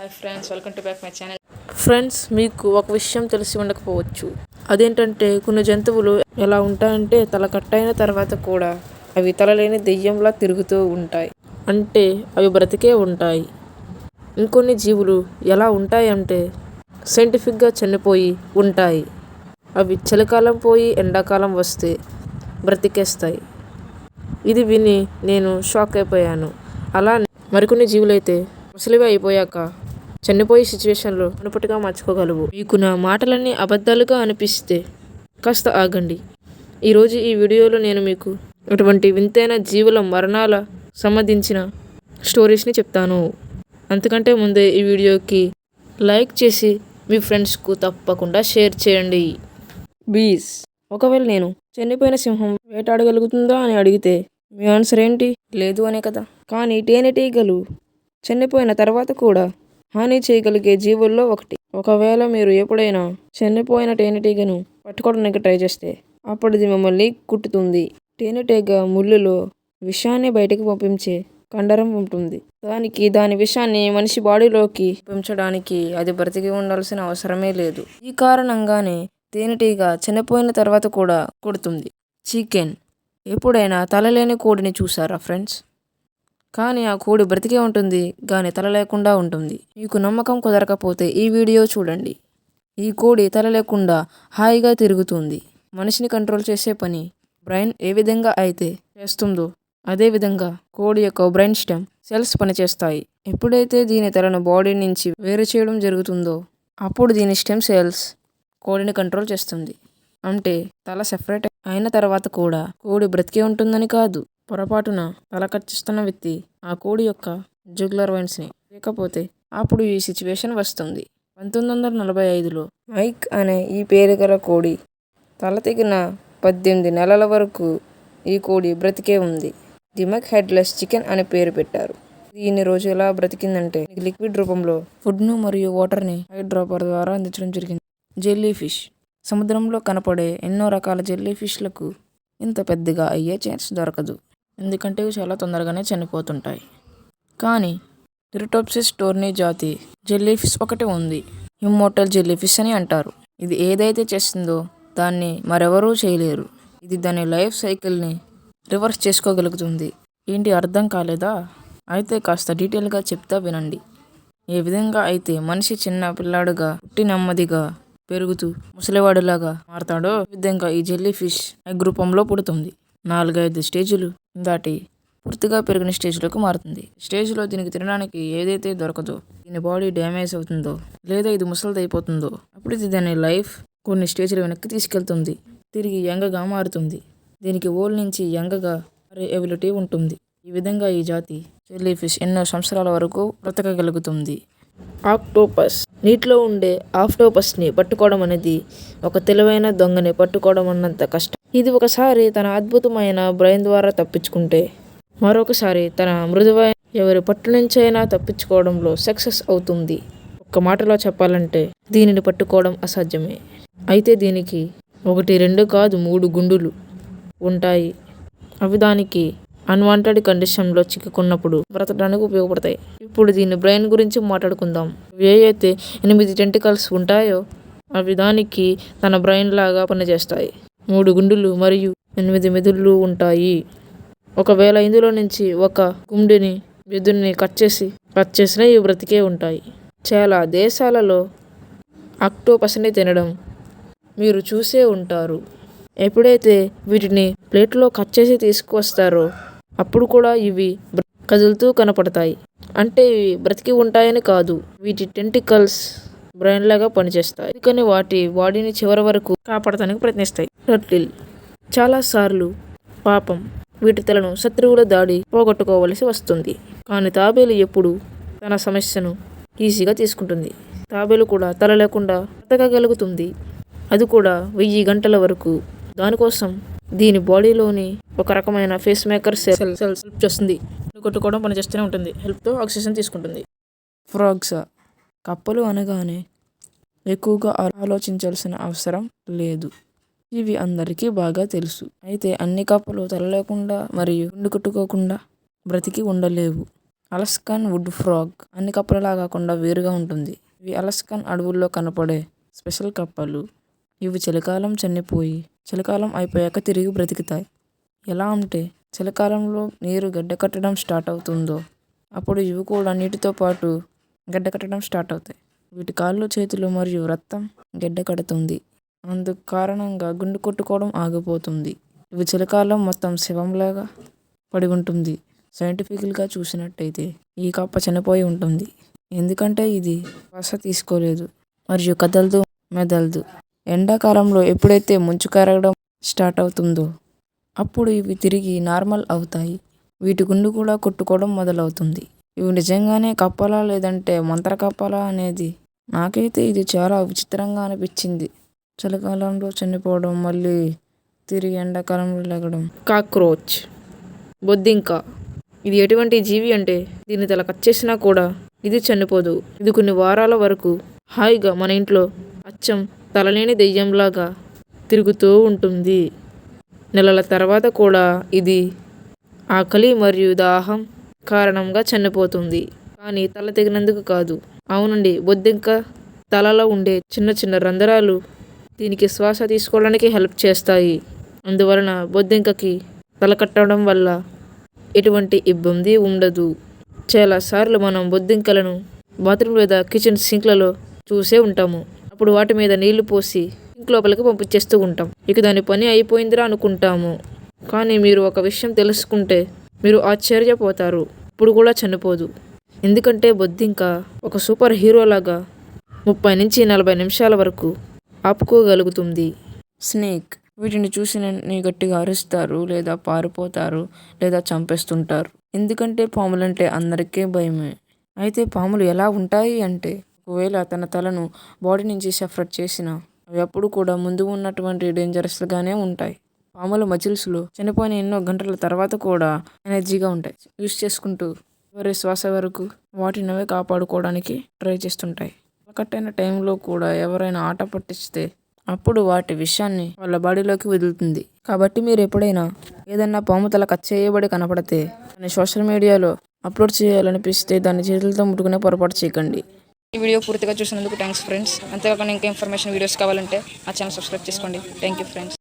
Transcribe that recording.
Hi friends, welcome to back my channel. Friends, మీకు ఒక విషయం తెలిసి ఉండకపోవచ్చు. అదేంటంటే కొన్ని జంతువులు ఎలా ఉంటాయంటే తల కట్టయిన తర్వాత కూడా అవి తలలేని దెయ్యంలా తిరుగుతూ ఉంటాయి. అంటే అవి బ్రతికే ఉంటాయి. ఇంకొన్ని జీవులు ఎలా ఉంటాయంటే సైంటిఫిక్గా చనిపోయి ఉంటాయి. అవి చలికాలం పోయి ఎండాకాలం వస్తే బ్రతికేస్తాయి. ఇది విని నేను షాక్ అయిపోయాను. అలానే మరికొన్ని జీవులైతే ముసలివి అయిపోయాక చనిపోయే సిచ్యువేషన్లో మునుపటిగా మార్చుకోగలవు. మీకు నా మాటలన్నీ అబద్ధాలుగా అనిపిస్తే కాస్త ఆగండి. ఈరోజు ఈ వీడియోలో నేను మీకు అటువంటి వింతైన జీవుల మరణాల సంబంధించిన స్టోరీస్ని చెప్తాను. అంతకంటే ముందే ఈ వీడియోకి లైక్ చేసి మీ ఫ్రెండ్స్కు తప్పకుండా షేర్ చేయండి. బీస్. ఒకవేళ నేను చనిపోయిన సింహం వేటాడగలుగుతుందా అని అడిగితే మీ ఆన్సర్ ఏంటి? లేదు అనే కదా. కానీ తేనెటీగలు చనిపోయిన తర్వాత కూడా హాని చేయగలిగే జీవుల్లో ఒకటి. ఒకవేళ మీరు ఎప్పుడైనా చనిపోయిన తేనెటీగను పట్టుకోవడానికి ట్రై చేస్తే అప్పుడుది మిమ్మల్ని కుట్టుతుంది. తేనెటీగ ముళ్ళులో విషాన్ని బయటకు పంపించే కండరం ఉంటుంది. దాని విషాన్ని మనిషి బాడీలోకి పంపించడానికి అది బ్రతికి ఉండాల్సిన అవసరమే లేదు. ఈ కారణంగానే తేనెటీగ చనిపోయిన తర్వాత కూడా కుడుతుంది. చికెన్. ఎప్పుడైనా తలలేని కోడిని చూసారా ఫ్రెండ్స్? కానీ ఆ కోడి బ్రతికే ఉంటుంది, కానీ తల లేకుండా ఉంటుంది. మీకు నమ్మకం కుదరకపోతే ఈ వీడియో చూడండి. ఈ కోడి తల లేకుండా హాయిగా తిరుగుతుంది. మనిషిని కంట్రోల్ చేసే పని బ్రెయిన్ ఏ విధంగా అయితే చేస్తుందో అదే విధంగా కోడి యొక్క బ్రెయిన్ స్టెమ్ సెల్స్ పనిచేస్తాయి. ఎప్పుడైతే దీని తలను బాడీ నుంచి వేరు చేయడం జరుగుతుందో అప్పుడు దీని స్టెమ్ సెల్స్ కోడిని కంట్రోల్ చేస్తుంది. అంటే తల సెపరేట్ అయిన తర్వాత కూడా కోడి బ్రతికే ఉంటుందని కాదు. పొరపాటున తల కట్ చేస్తున్న వ్యక్తి ఆ కోడి యొక్క జుగులర్ వైన్స్ని లేకపోతే అప్పుడు ఈ సిచ్యువేషన్ వస్తుంది. 1945లో మైక్ అనే ఈ పేరు గల కోడి తల తెగిన 18 నెలల వరకు ఈ కోడి బ్రతికే ఉంది. ది మైక్ హెడ్లెస్ చికెన్ అనే పేరు పెట్టారు. ఇది ఇన్ని రోజు ఎలా బ్రతికిందంటే లిక్విడ్ రూపంలో ఫుడ్ను మరియు వాటర్ని హైడ్ డ్రాపర్ ద్వారా అందించడం జరిగింది. Jelly fish. సముద్రంలో కనపడే ఎన్నో రకాల జెల్లీ ఫిష్లకు ఇంత పెద్దగా అయ్యే ఛాన్స్ దొరకదు. ఎందుకంటే ఇవి చాలా తొందరగానే చనిపోతుంటాయి. కానీ టెరిటోప్సిస్ టోర్నీ జాతి జెల్లీ ఫిష్ ఒకటి ఉంది. ఇమ్మోర్టల్ జెల్లీ ఫిష్ అని అంటారు. ఇది ఏదైతే చేస్తుందో దాన్ని మరెవరూ చేయలేరు. ఇది దాని లైఫ్ సైకిల్ని రివర్స్ చేసుకోగలుగుతుంది. ఏంటి, అర్థం కాలేదా? అయితే కాస్త డీటెయిల్గా చెప్తా వినండి. ఏ విధంగా అయితే మనిషి చిన్న పిల్లాడుగా పుట్టి నెమ్మదిగా పెరుగుతూ ముసలివాడిలాగా మారతాడో ఈ విధంగా ఈ జెల్లీ ఫిష్ ఎగ్ రూపంలో పుడుతుంది. 4-5 స్టేజీలు దాటి పూర్తిగా పెరిగిన స్టేజ్లోకి మారుతుంది. స్టేజ్లో దీనికి తినడానికి ఏదైతే దొరకదో, దీని బాడీ డ్యామేజ్ అవుతుందో లేదా ఇది ముసలిదైపోతుందో అప్పుడు ఇది దాని లైఫ్ కొన్ని స్టేజ్లు వెనక్కి తీసుకెళ్తుంది. తిరిగి యంగగా మారుతుంది. దీనికి ఓల్డ్ నుంచి యంగగా మారే ఎబిలిటీ ఉంటుంది. ఈ విధంగా ఈ జాతి జెల్లీ ఫిష్ ఎన్నో సంవత్సరాల వరకు బ్రతకగలుగుతుంది. ఆక్టోపస్. నీటిలో ఉండే ఆక్టోపస్ని పట్టుకోవడం అనేది ఒక తెలివైన దొంగని పట్టుకోవడం అన్నంత కష్టం. ఇది ఒకసారి తన అద్భుతమైన బ్రెయిన్ ద్వారా తప్పించుకుంటే మరొకసారి తన మృదువైన ఎవరి పట్టు నుంచైనా తప్పించుకోవడంలో సక్సెస్ అవుతుంది. ఒక్క మాటలో చెప్పాలంటే దీనిని పట్టుకోవడం అసాధ్యమే. అయితే దీనికి 1, 2 కాదు 3 గుండులు ఉంటాయి. అవి దానికి అన్వాంటెడ్ కండిషన్లో చిక్కుకున్నప్పుడు బ్రతకడానికి ఉపయోగపడతాయి. ఇప్పుడు దీని బ్రెయిన్ గురించి మాట్లాడుకుందాం. ఏ అయితే 8 టెంటికల్స్ ఉంటాయో అవి దానికి తన బ్రెయిన్ లాగా పనిచేస్తాయి. 3 గుండులు మరియు 8 మెదుళ్ళు ఉంటాయి. ఒకవేళ ఇందులో నుంచి ఒక గుండెని మెదుడిని కట్ చేసినా ఇవి బ్రతికే ఉంటాయి. చాలా దేశాలలో ఆక్టోపస్ని తినడం మీరు చూసే ఉంటారు. ఎప్పుడైతే వీటిని ప్లేట్లో కట్ చేసి తీసుకువస్తారో అప్పుడు కూడా ఇవి కదులుతూ కనపడతాయి. అంటే ఇవి బ్రతికి ఉంటాయని కాదు, వీటి టెంటికల్స్ బ్రెయిన్ లాగా పనిచేస్తాయి. అందుకని వాటి బాడీని చివరి వరకు కాపాడటానికి ప్రయత్నిస్తాయి. టర్టిల్. చాలాసార్లు పాపం వీటి తలను శత్రువుల దాడి పోగొట్టుకోవలసి వస్తుంది. కానీ తాబేలు ఎప్పుడు తన సమస్యను ఈజీగా తీసుకుంటుంది. తాబేలు కూడా తల లేకుండా బ్రతకగలుగుతుంది. అది కూడా 1000 గంటల వరకు. దానికోసం దీని బాడీలోని ఒక రకమైన ఫేస్ మేకర్ సెల్స్ హెల్ప్ చేస్తుంది. కొట్టుకోవడం పనిచేస్తూనే ఉంటుంది. హెల్ప్తో ఆక్సిజన్ తీసుకుంటుంది. ఫ్రాగ్స్. కప్పలు అనగానే ఎక్కువగా ఆలోచించాల్సిన అవసరం లేదు. ఇవి అందరికీ బాగా తెలుసు. అయితే అన్ని కప్పలు తల లేకుండా మరియు గుండు కొట్టుకోకుండా బ్రతికి ఉండలేవు. అలస్కన్ వుడ్ ఫ్రాగ్ అన్ని కప్పలలా కాకుండా వేరుగా ఉంటుంది. ఇవి అలస్కన్ అడవుల్లో కనపడే స్పెషల్ కప్పలు. ఇవి చలికాలం చనిపోయి చలికాలం అయిపోయాక తిరిగి బ్రతుకుతాయి. ఎలా అంటే చలికాలంలో నీరు గడ్డకట్టడం స్టార్ట్ అవుతుందో అప్పుడు ఇవి కూడా నీటితో పాటు గడ్డకట్టడం స్టార్ట్ అవుతాయి. వీటి కాళ్ళు, చేతులు మరియు రక్తం గడ్డకడుతుంది. అందుకు కారణంగా గుండె కొట్టుకోవడం ఆగిపోతుంది. ఇవి చలికాలం మొత్తం శవంలాగా పడి ఉంటుంది. సైంటిఫికల్గా చూసినట్టయితే ఈ కప్ప చనిపోయి ఉంటుంది. ఎందుకంటే ఇది శ్వాస తీసుకోలేదు మరియు కదలదు, మెదలదు. ఎండాకాలంలో ఎప్పుడైతే మంచు కరగడం స్టార్ట్ అవుతుందో అప్పుడు ఇవి తిరిగి నార్మల్ అవుతాయి. వీటి గుండె కూడా కొట్టుకోవడం మొదలవుతుంది. ఇవి నిజంగానే కప్పలా లేదంటే మంత్ర కప్పలా అనేది నాకైతే ఇది చాలా విచిత్రంగా అనిపించింది. చలికాలంలో చనిపోవడం, మళ్ళీ తిరిగి ఎండాకాలంలో లెగడం. కాక్రోచ్, బొద్దింక. ఇది ఎటువంటి జీవి అంటే దీన్ని తల కట్ చేసినా కూడా ఇది చనిపోదు. ఇది కొన్ని వారాల వరకు హాయిగా మన ఇంట్లో అచ్చం తలలేని దెయ్యంలాగా తిరుగుతూ ఉంటుంది. నెలల తర్వాత కూడా ఇది ఆకలి మరియు దాహం కారణంగా చనిపోతుంది. కానీ తల తెగినందుకు కాదు. అవునండి, బొద్దింక తలలో ఉండే చిన్న చిన్న రంధ్రాలు దీనికి శ్వాస తీసుకోవడానికి హెల్ప్ చేస్తాయి. అందువలన బొద్దింకకి తల కట్టడం వల్ల ఎటువంటి ఇబ్బంది ఉండదు. చాలాసార్లు మనం బొద్దింకలను బాత్రూమ్ లేదా కిచెన్ సింక్లలో చూసే ఉంటాము. అప్పుడు వాటి మీద నీళ్లు పోసి సింక్ లోపలికి పంపించేస్తూ ఉంటాం. ఇక దాని పని అయిపోయిందిరా అనుకుంటాము. కానీ మీరు ఒక విషయం తెలుసుకుంటే మీరు ఆశ్చర్యపోతారు. ఇప్పుడు కూడా చనిపోదు. ఎందుకంటే బొద్దింక ఒక సూపర్ హీరో లాగా 30 నుంచి 40 నిమిషాల వరకు ఆపుకోగలుగుతుంది. స్నేక్. వీటిని చూసి గట్టిగా అరుస్తారు, లేదా పారిపోతారు, లేదా చంపేస్తుంటారు. ఎందుకంటే పాములంటే అందరికీ భయమే. అయితే పాములు ఎలా ఉంటాయి అంటే ఒకవేళ తన తలను బాడీ నుంచి సెపరేట్ చేసినా అవి అప్పుడు కూడా ముందు ఉన్నటువంటి డేంజరస్గానే ఉంటాయి. పాముల మజిల్స్లో చనిపోయిన ఎన్నో గంటల తర్వాత కూడా ఎనర్జీగా ఉంటాయి. యూస్ చేసుకుంటూ ఎవరి శ్వాస వరకు వాటినవే కాపాడుకోవడానికి ట్రై చేస్తుంటాయి. కట్టైన టైంలో కూడా ఎవరైనా ఆట పట్టిస్తే అప్పుడు వాటి విషయాన్ని వాళ్ళ బాడీలోకి వదులుతుంది. కాబట్టి మీరు ఎప్పుడైనా ఏదైనా పాము తల కట్ చేయబడి కనపడితే దాన్ని సోషల్ మీడియాలో అప్లోడ్ చేయాలనిపిస్తే దాన్ని చేతులతో ముట్టుకునే పొరపాటు చేయకండి. ఈ వీడియో పూర్తిగా చూసినందుకు థ్యాంక్స్ ఫ్రెండ్స్. అంతేకాకుండా ఇంకా ఇన్ఫర్మేషన్ వీడియోస్ కావాలంటే ఆ ఛానల్ సబ్స్క్రైబ్ చేసుకోండి. Thank you friends.